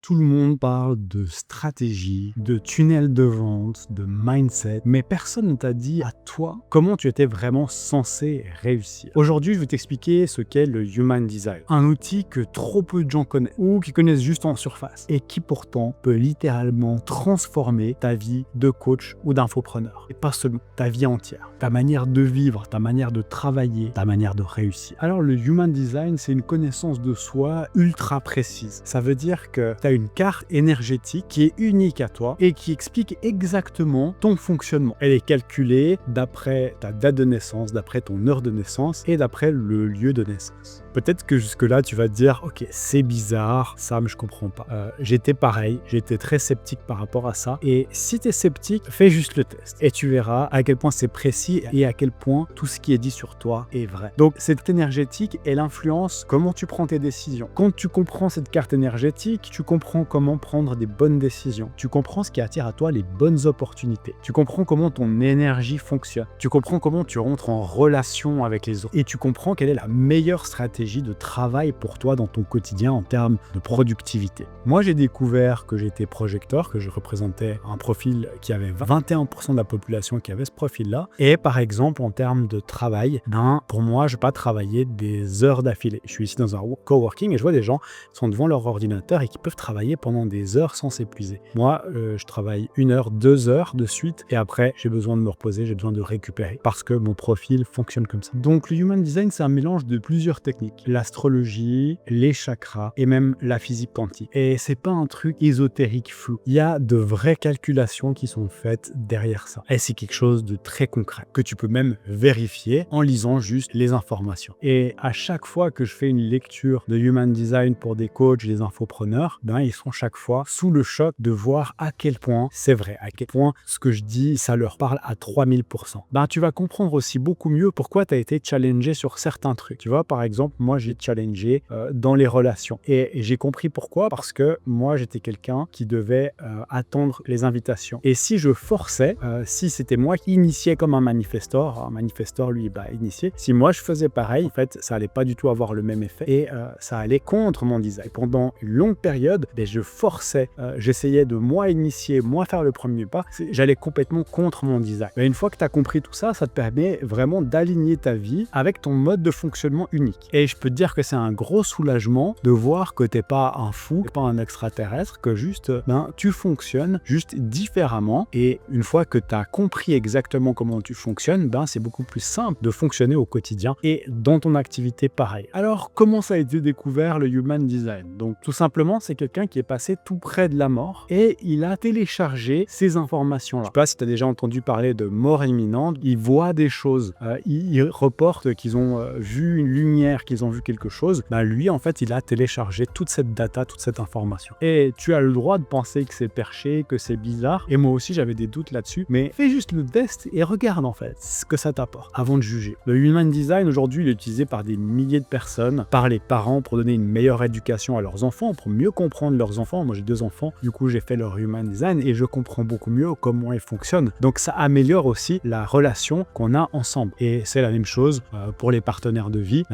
Tout le monde parle de stratégie, de tunnel de vente, de mindset, mais personne ne t'a dit à toi comment tu étais vraiment censé réussir. Aujourd'hui, je vais t'expliquer ce qu'est le Human Design, un outil que trop peu de gens connaissent ou qui connaissent juste en surface et qui pourtant peut littéralement transformer ta vie de coach ou d'infopreneur. Et pas seulement, ta vie entière, ta manière de vivre, ta manière de travailler, ta manière de réussir. Alors le Human Design, c'est une connaissance de soi ultra précise. Ça veut dire que tu as une carte énergétique qui est unique à toi et qui explique exactement ton fonctionnement. Elle est calculée d'après ta date de naissance, d'après ton heure de naissance et d'après le lieu de naissance. Peut-être que jusque-là, tu vas te dire « Ok, c'est bizarre, ça, mais je comprends pas. » J'étais pareil, j'étais très sceptique par rapport à ça. Et si tu es sceptique, fais juste le test. Et tu verras à quel point c'est précis et à quel point tout ce qui est dit sur toi est vrai. Donc, cette énergétique, elle influence comment tu prends tes décisions. Quand tu comprends cette carte énergétique, tu comprends comment prendre des bonnes décisions. Tu comprends ce qui attire à toi les bonnes opportunités. Tu comprends comment ton énergie fonctionne. Tu comprends comment tu rentres en relation avec les autres. Et tu comprends quelle est la meilleure stratégie de travail pour toi dans ton quotidien en termes de productivité. Moi, j'ai découvert que j'étais projecteur, que je représentais un profil qui avait 21% de la population qui avait ce profil-là. Et par exemple, en termes de travail, pour moi, je ne vais pas travailler des heures d'affilée. Je suis ici dans un coworking et je vois des gens qui sont devant leur ordinateur et qui peuvent travailler pendant des heures sans s'épuiser. Moi, je travaille 1 heure, 2 heures de suite et après, j'ai besoin de me reposer, j'ai besoin de récupérer parce que mon profil fonctionne comme ça. Donc, le Human Design, c'est un mélange de plusieurs techniques. L'astrologie, les chakras et même la physique quantique. Et c'est pas un truc ésotérique flou. Il y a de vraies calculations qui sont faites derrière ça. Et c'est quelque chose de très concret que tu peux même vérifier en lisant juste les informations. Et à chaque fois que je fais une lecture de Human Design pour des coachs, des infopreneurs, ils sont chaque fois sous le choc de voir à quel point c'est vrai, à quel point ce que je dis, ça leur parle à 3000%. Tu vas comprendre aussi beaucoup mieux pourquoi tu as été challengé sur certains trucs. Tu vois, par exemple, moi, j'ai challengé dans les relations. Et j'ai compris pourquoi, parce que moi, j'étais quelqu'un qui devait attendre les invitations. Et si je forçais, si c'était moi qui initiais comme un manifestor, lui, initié, si moi, je faisais pareil, en fait, ça allait pas du tout avoir le même effet et ça allait contre mon design. Pendant une longue période, je forçais, j'essayais de moi initier, moi faire le premier pas, j'allais complètement contre mon design. Mais une fois que tu as compris tout ça, ça te permet vraiment d'aligner ta vie avec ton mode de fonctionnement unique. Et je peux te dire que c'est un gros soulagement de voir que t'es pas un fou, t'es pas un extraterrestre, que juste tu fonctionnes juste différemment. Et une fois que tu as compris exactement comment tu fonctionnes, c'est beaucoup plus simple de fonctionner au quotidien et dans ton activité pareil. Alors, comment ça a été découvert le Human Design? Donc, tout simplement, c'est quelqu'un qui est passé tout près de la mort et il a téléchargé ces informations-là. Je sais pas si tu as déjà entendu parler de mort imminente. Il voit des choses, il reporte qu'ils ont vu une lumière, qu'ils ont vu quelque chose. Lui, en fait, il a téléchargé toute cette data, toute cette information. Et tu as le droit de penser que c'est perché, que c'est bizarre. Et moi aussi, j'avais des doutes là-dessus. Mais fais juste le test et regarde, en fait, ce que ça t'apporte avant de juger. Le Human Design, aujourd'hui, il est utilisé par des milliers de personnes, par les parents pour donner une meilleure éducation à leurs enfants, pour mieux comprendre leurs enfants. Moi, j'ai 2 enfants. Du coup, j'ai fait leur Human Design et je comprends beaucoup mieux comment ils fonctionnent. Donc, ça améliore aussi la relation qu'on a ensemble. Et c'est la même chose pour les partenaires de vie.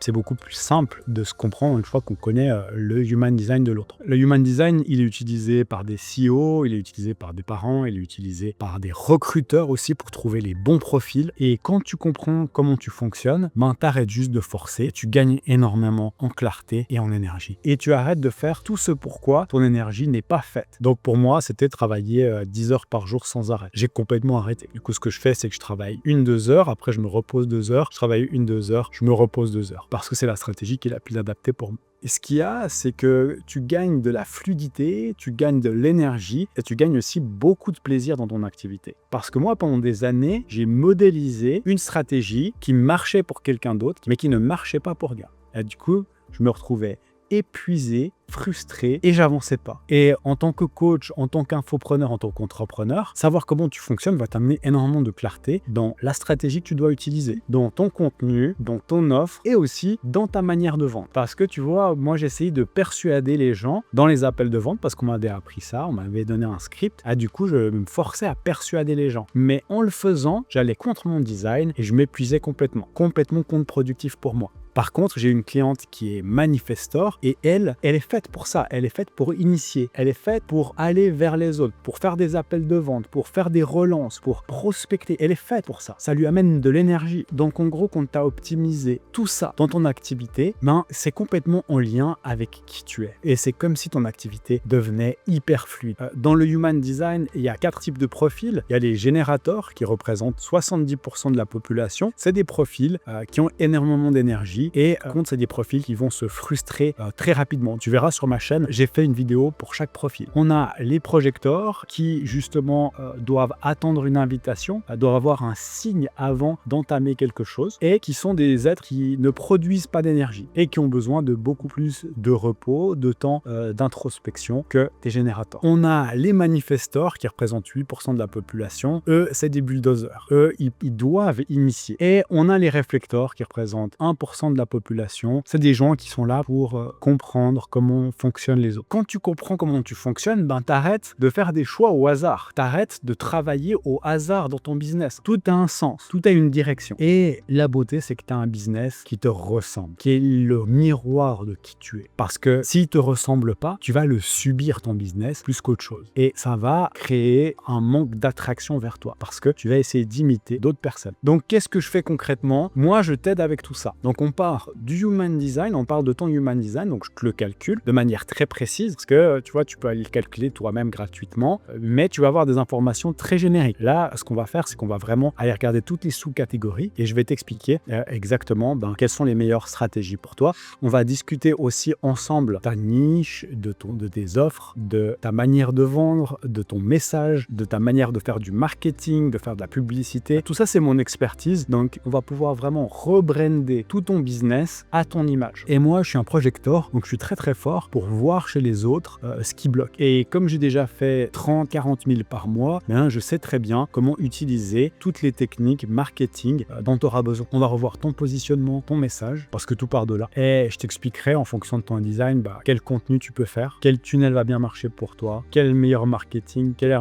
C'est beaucoup plus simple de se comprendre une fois qu'on connaît le Human Design de l'autre. Le Human Design, il est utilisé par des CEO, il est utilisé par des parents, il est utilisé par des recruteurs aussi pour trouver les bons profils. Et quand tu comprends comment tu fonctionnes, t'arrêtes juste de forcer, tu gagnes énormément en clarté et en énergie. Et tu arrêtes de faire tout ce pourquoi ton énergie n'est pas faite. Donc pour moi, c'était travailler 10 heures par jour sans arrêt. J'ai complètement arrêté. Du coup, ce que je fais, c'est que je travaille 1-2 heures, après je me repose 2 heures, je travaille 1-2 heures, je me repose 2 heures. Parce que c'est la stratégie qui est la plus adaptée pour moi. Et ce qu'il y a, c'est que tu gagnes de la fluidité, tu gagnes de l'énergie et tu gagnes aussi beaucoup de plaisir dans ton activité. Parce que moi, pendant des années, j'ai modélisé une stratégie qui marchait pour quelqu'un d'autre, mais qui ne marchait pas pour gars. Et du coup, je me retrouvais épuisé, frustré et j'avançais pas. Et en tant que coach, en tant qu'infopreneur, en tant qu'entrepreneur, savoir comment tu fonctionnes va t'amener énormément de clarté dans la stratégie que tu dois utiliser, dans ton contenu, dans ton offre et aussi dans ta manière de vendre. Parce que tu vois, moi j'ai essayé de persuader les gens dans les appels de vente parce qu'on m'avait appris ça, on m'avait donné un script. Du coup, je me forçais à persuader les gens. Mais en le faisant, j'allais contre mon design et je m'épuisais complètement contre-productif pour moi. Par contre, j'ai une cliente qui est manifestor et elle est faite pour ça. Elle est faite pour initier. Elle est faite pour aller vers les autres, pour faire des appels de vente, pour faire des relances, pour prospecter. Elle est faite pour ça. Ça lui amène de l'énergie. Donc en gros, quand tu as optimisé tout ça dans ton activité, c'est complètement en lien avec qui tu es. Et c'est comme si ton activité devenait hyper fluide. Dans le Human Design, il y a 4 types de profils. Il y a les générateurs qui représentent 70% de la population. C'est des profils qui ont énormément d'énergie et contre, c'est des profils qui vont se frustrer très rapidement. Tu verras sur ma chaîne, j'ai fait une vidéo pour chaque profil. On a les projecteurs qui justement doivent attendre une invitation, doivent avoir un signe avant d'entamer quelque chose et qui sont des êtres qui ne produisent pas d'énergie et qui ont besoin de beaucoup plus de repos, de temps d'introspection que des générateurs. On a les manifestors qui représentent 8% de la population. Eux, c'est des bulldozers. Eux, ils doivent initier. Et on a les réflecteurs qui représentent 1% de la population. C'est des gens qui sont là pour comprendre comment fonctionnent les autres. Quand tu comprends comment tu fonctionnes, t'arrêtes de faire des choix au hasard. T'arrêtes de travailler au hasard dans ton business. Tout a un sens, tout a une direction. Et la beauté, c'est que tu as un business qui te ressemble, qui est le miroir de qui tu es. Parce que s'il te ressemble pas, tu vas le subir ton business plus qu'autre chose. Et ça va créer un manque d'attraction vers toi parce que tu vas essayer d'imiter d'autres personnes. Donc, qu'est-ce que je fais concrètement? Moi, je t'aide avec tout ça. Donc, on part du Human Design, on parle de ton Human Design, donc je te le calcule de manière très précise parce que tu vois, tu peux aller le calculer toi-même gratuitement, mais tu vas avoir des informations très génériques. Là, ce qu'on va faire, c'est qu'on va vraiment aller regarder toutes les sous-catégories et je vais t'expliquer exactement quelles sont les meilleures stratégies pour toi. On va discuter aussi ensemble de ta niche, de tes offres, de ta manière de vendre, de ton message, de ta manière de faire du marketing, de faire de la publicité. Tout ça, c'est mon expertise. Donc, on va pouvoir vraiment rebrander tout ton business à ton image. Et moi, je suis un projecteur, donc je suis très très fort pour voir chez les autres ce qui bloque. Et comme j'ai déjà fait 30-40 000 par mois, je sais très bien comment utiliser toutes les techniques marketing dont tu auras besoin. On va revoir ton positionnement, ton message, parce que tout part de là. Et je t'expliquerai en fonction de ton design quel contenu tu peux faire, quel tunnel va bien marcher pour toi, quel meilleur marketing, quel est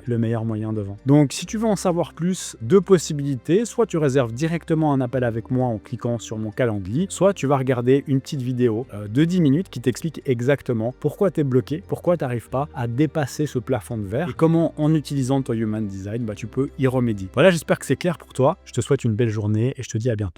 le meilleur moyen de vente. Donc, si tu veux en savoir plus, deux possibilités. Soit tu réserves directement un appel avec moi en cliquant sur mon calendrier, soit tu vas regarder une petite vidéo de 10 minutes qui t'explique exactement pourquoi tu es bloqué, pourquoi tu n'arrives pas à dépasser ce plafond de verre et comment, en utilisant ton Human Design, tu peux y remédier. Voilà, j'espère que c'est clair pour toi. Je te souhaite une belle journée et je te dis à bientôt.